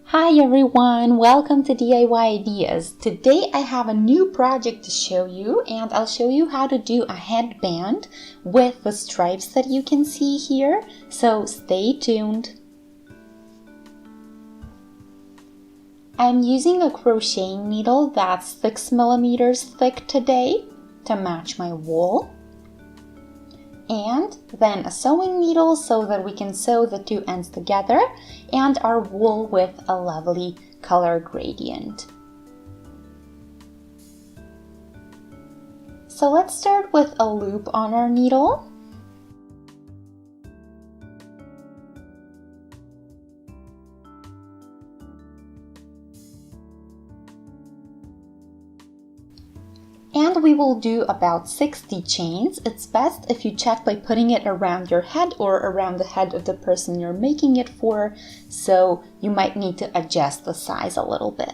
Hi everyone, welcome to DIY Ideas. Today I have a new project to show you and I'll show you how to do a headband with the stripes that you can see here, so stay tuned. I'm using a crocheting needle that's 6 millimeters thick today to match my wool. And then a sewing needle so that we can sew the two ends together, and our wool with a lovely color gradient. So let's start with a loop on our needle. And we will do about 60 chains. It's best if you check by putting it around your head or around the head of the person you're making it for, so you might need to adjust the size a little bit.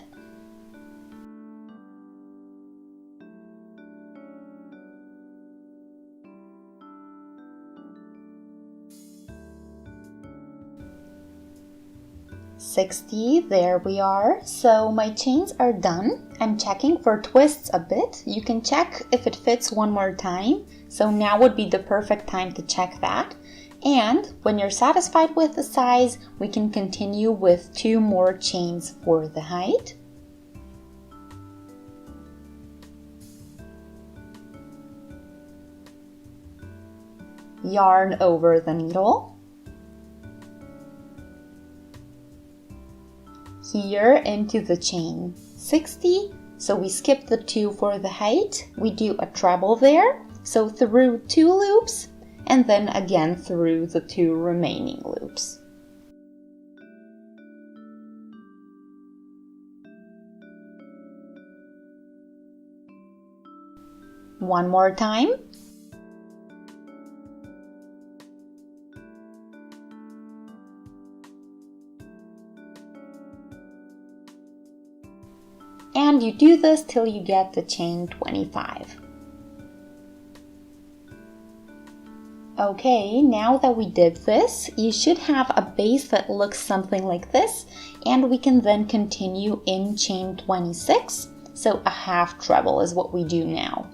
There we are. So my chains are done. I'm checking for twists a bit. You can check if it fits one more time. So now would be the perfect time to check that. And when you're satisfied with the size, we can continue with 2 more chains for the height. Yarn over the needle. Here into the chain 60, so we skip the 2 for the height. We do a treble there, so through 2 loops and then again through the 2 remaining loops. One more time. And you do this till you get to chain 25. Okay, now that we did this, you should have a base that looks something like this, and we can then continue in chain 26. So a half treble is what we do now.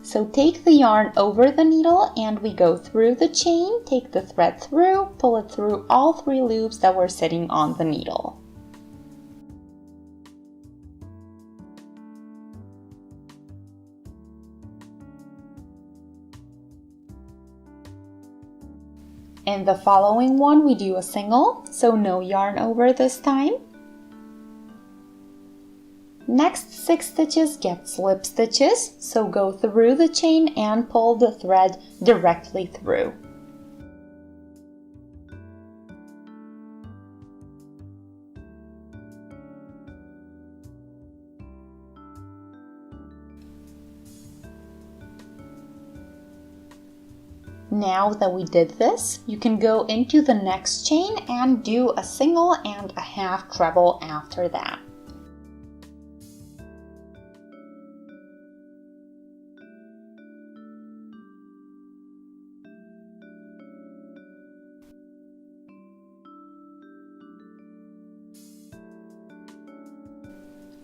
So take the yarn over the needle and we go through the chain, take the thread through, pull it through all 3 loops that were sitting on the needle. In the following one, we do a single, so no yarn over this time. Next 6 stitches get slip stitches, so go through the chain and pull the thread directly through. Now that we did this, you can go into the next chain and do a single and a half treble after that.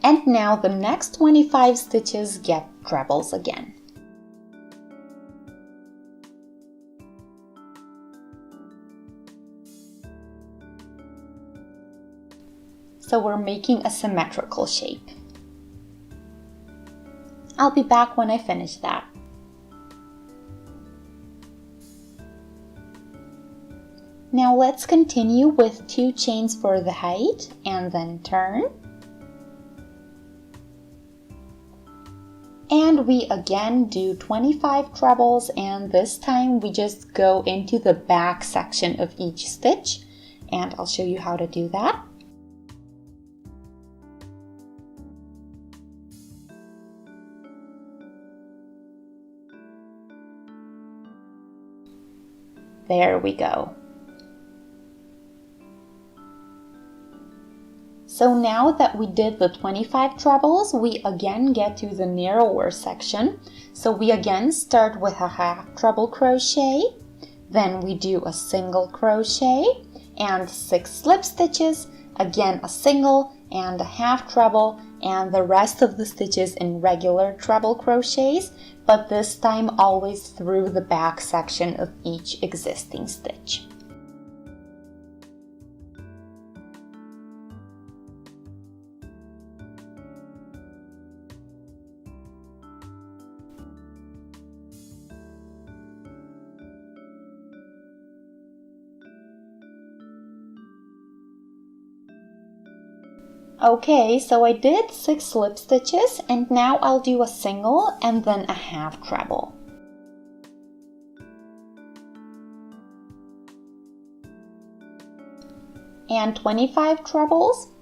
And now the next 25 stitches get trebles again. So we're making a symmetrical shape. I'll be back when I finish that. Now let's continue with 2 chains for the height and then turn. And we again do 25 trebles, and this time we just go into the back section of each stitch, and I'll show you how to do that. There we go. So now that we did the 25 trebles, we again get to the narrower section. So we again start with a half treble crochet, then we do a single crochet and 6 slip stitches, again a single and a half treble, and the rest of the stitches in regular treble crochets, but this time always through the back section of each existing stitch. Okay, so I did 6 slip stitches, and now I'll do a single and then a half treble. And 25 trebles.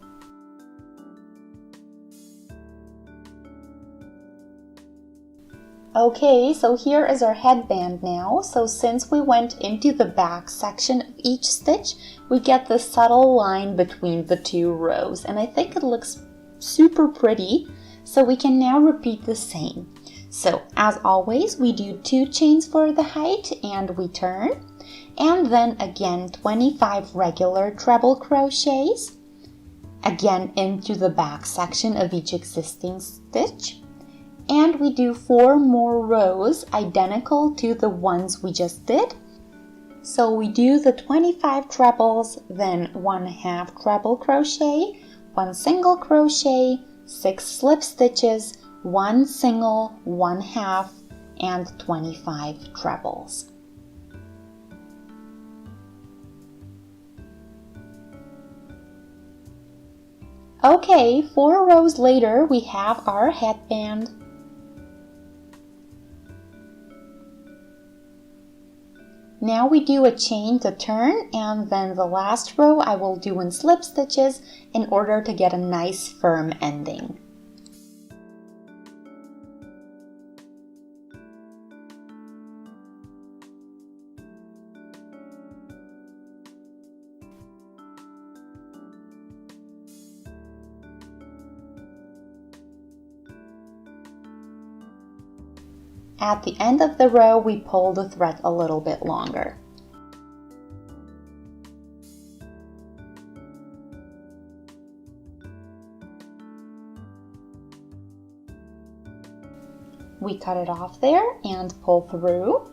Okay, so here is our headband now. So since we went into the back section of each stitch, we get this subtle line between the 2 rows, and I think it looks super pretty. So we can now repeat the same. So as always, we do 2 chains for the height and we turn, and then again 25 regular treble crochets, again into the back section of each existing stitch. And we do 4 more rows identical to the ones we just did. So we do the 25 trebles, then 1 half treble crochet, 1 single crochet, 6 slip stitches, 1 single, 1 half, and 25 trebles. Okay, 4 rows later we have our headband. Now we do a chain to turn, and then the last row I will do in slip stitches in order to get a nice firm ending. At the end of the row, we pull the thread a little bit longer. We cut it off there and pull through.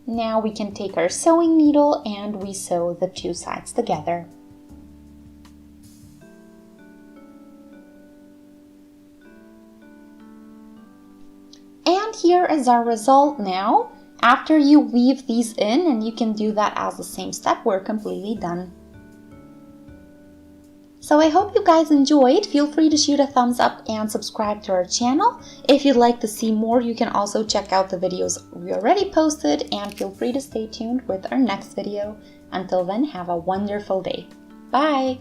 Now we can take our sewing needle and we sew the 2 sides together. And here is our result now. After you weave these in, and you can do that as the same step, we're completely done. So I hope you guys enjoyed. Feel free to shoot a thumbs up and subscribe to our channel. If you'd like to see more, you can also check out the videos we already posted, and feel free to stay tuned with our next video. Until then, have a wonderful day. Bye!